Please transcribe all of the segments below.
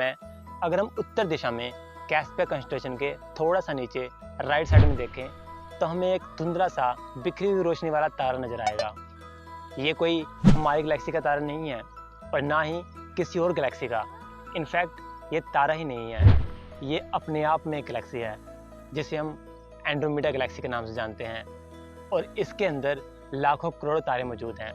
में अगर हम उत्तर दिशा में कैस्पियन कंस्टेलेशन के थोड़ा सा नीचे राइट साइड में देखें तो हमें एक धुंधला सा बिखरी हुई रोशनी वाला तारा नजर आएगा। ये कोई हमारी गैलेक्सी का तारा नहीं है और ना ही किसी और गैलेक्सी का। इनफैक्ट ये तारा ही नहीं है, ये अपने आप में एक गैलेक्सी है जिसे हम एंड्रोमेडा गैलेक्सी के नाम से जानते हैं और इसके अंदर लाखों करोड़ तारे मौजूद हैं।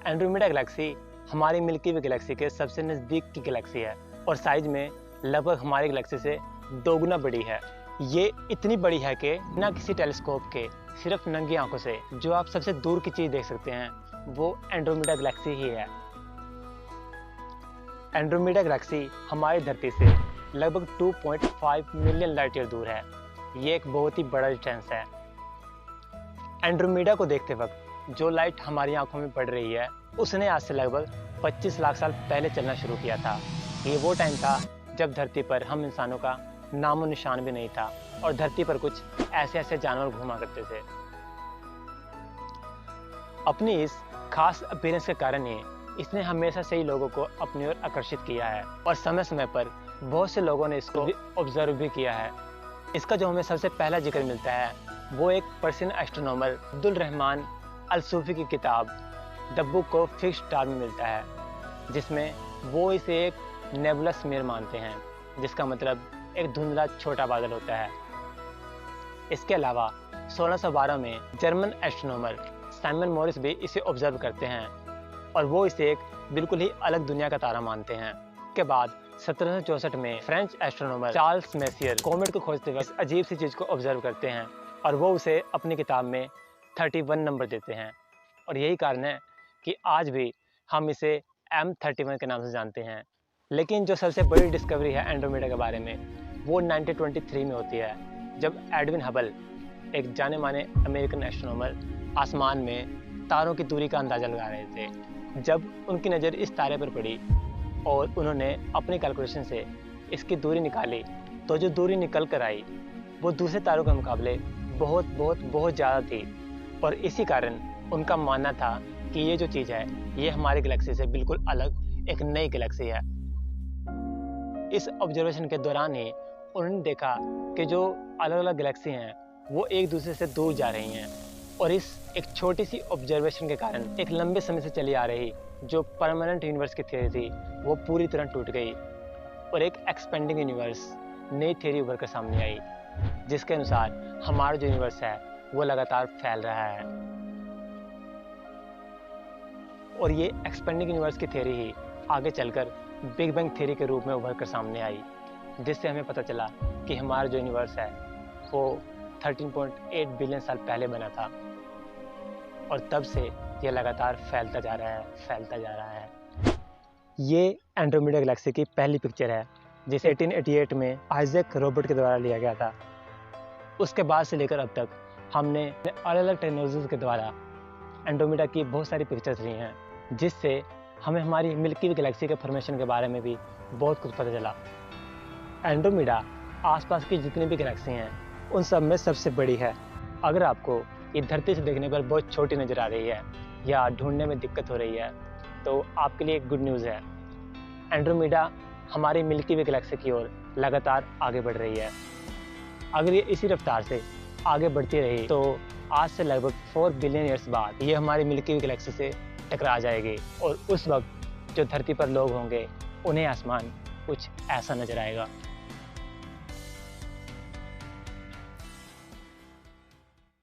एंड्रोमेडा गैलेक्सी हमारी मिल्की वे गैलेक्सी के सबसे नज़दीक की गैलेक्सी है और साइज में लगभग हमारी गैलेक्सी से 2 गुना बड़ी है। ये इतनी बड़ी है कि बिना किसी टेलीस्कोप के सिर्फ नंगी आंखों से जो आप सबसे दूर की चीज़ देख सकते हैं वो एंड्रोमेडा गैलेक्सी ही है। एंड्रोमेडा गैलेक्सी हमारी धरती से लगभग 2.5 मिलियन लाइट ईयर दूर है। ये एक बहुत ही बड़ा डिस्टेंस है। एंड्रोमेडा को देखते वक्त जो लाइट हमारी आंखों में पड़ रही है उसने आज से लगभग 25 लाख साल पहले चलना शुरू किया था। ये वो टाइम था जब धरती पर हम इंसानों का नामो निशान भी नहीं था और धरती पर कुछ ऐसे जानवर घूमा करते थे। अपनी इस खास अपीयरेंस के कारण ही इसने हमेशा से ही लोगों को अपनी ओर आकर्षित किया है और समय समय पर बहुत से लोगों ने इसको ऑब्जर्व भी किया है। इसका जो हमें सबसे पहला जिक्र मिलता है वो एक पर्शियन एस्ट्रोनॉमर अब्दुल रहमान अल सूफी की किताब the book of fixed star में मिलता है, जिसमें वो इसे एक नेबुला स्मीयर मानते हैं, जिसका मतलब एक धुंधला छोटा बादल होता है। इसके अलावा 1612 में जर्मन एस्ट्रोनॉमर साइमन मॉरिस भी इसे ऑब्जर्व करते हैं और वो इसे एक बिल्कुल ही अलग दुनिया का तारा मानते हैं। इसके बाद 1764 में French astronomer Charles messier comet को खोजते वक्त इस अजीब सी चीज़ को ऑब्जर्व करते हैं और वो उसे अपनी किताब में 31 नंबर देते हैं और यही कारण है कि आज भी हम इसे M31 के नाम से जानते हैं। लेकिन जो सबसे बड़ी डिस्कवरी है एंड्रोमेडा के बारे में वो 1923 में होती है, जब एडविन हबल एक जाने माने अमेरिकन एस्ट्रोनॉमर आसमान में तारों की दूरी का अंदाज़ा लगा रहे थे। जब उनकी नज़र इस तारे पर पड़ी और उन्होंने अपनी कैलकुलेशन से इसकी दूरी निकाली तो जो दूरी निकल कर आई वो दूसरे तारों के मुकाबले बहुत ज़्यादा थी और इसी कारण उनका मानना था कि ये जो चीज़ है ये हमारी गैलेक्सी से बिल्कुल अलग एक नई गैलेक्सी है। इस ऑब्जर्वेशन के दौरान ही उन्होंने देखा कि जो अलग अलग गैलेक्सी हैं वो एक दूसरे से दूर जा रही हैं और इस एक छोटी सी ऑब्जर्वेशन के कारण एक लंबे समय से चली आ रही जो परमानेंट यूनिवर्स की थ्योरी थी वो पूरी तरह टूट गई और एक एक्सपेंडिंग यूनिवर्स नई थ्योरी उभर कर सामने आई, जिसके अनुसार हमारा जो यूनिवर्स है वो लगातार फैल रहा है। और ये एक्सपेंडिंग यूनिवर्स की थ्योरी ही आगे चलकर बिग बैंग थ्योरी के रूप में उभर कर सामने आई, जिससे हमें पता चला कि हमारा जो यूनिवर्स है वो 13.8 बिलियन साल पहले बना था और तब से ये लगातार फैलता जा रहा है। ये एंड्रोमेडा गैलेक्सी की पहली पिक्चर है जिसे 1888 में आइजैक रॉबर्ट के द्वारा लिया गया था। उसके बाद से लेकर अब तक हमने अलग अलग टेक्नोलॉजीज के द्वारा एंड्रोमेडा की बहुत सारी पिक्चर्स ली हैं, जिससे हमें हमारी मिल्की वे गैलेक्सी के फॉर्मेशन के बारे में भी बहुत कुछ पता चला। एंड्रोमेडा आसपास की जितनी भी गैलेक्सी हैं उन सब में सबसे बड़ी है। अगर आपको ये धरती से देखने पर बहुत छोटी नज़र आ रही है या ढूंढने में दिक्कत हो रही है तो आपके लिए एक गुड न्यूज़ है। एंड्रोमेडा हमारी मिल्की वे गैलेक्सी की ओर लगातार आगे बढ़ रही है। अगर ये इसी रफ्तार से आगे बढ़ती रही तो आज से लगभग 4 बिलियन ईयर्स बाद ये हमारी मिल्की वे गैलेक्सी से टकरा जाएगी और उस वक्त जो धरती पर लोग होंगे उन्हें आसमान कुछ ऐसा नजर आएगा।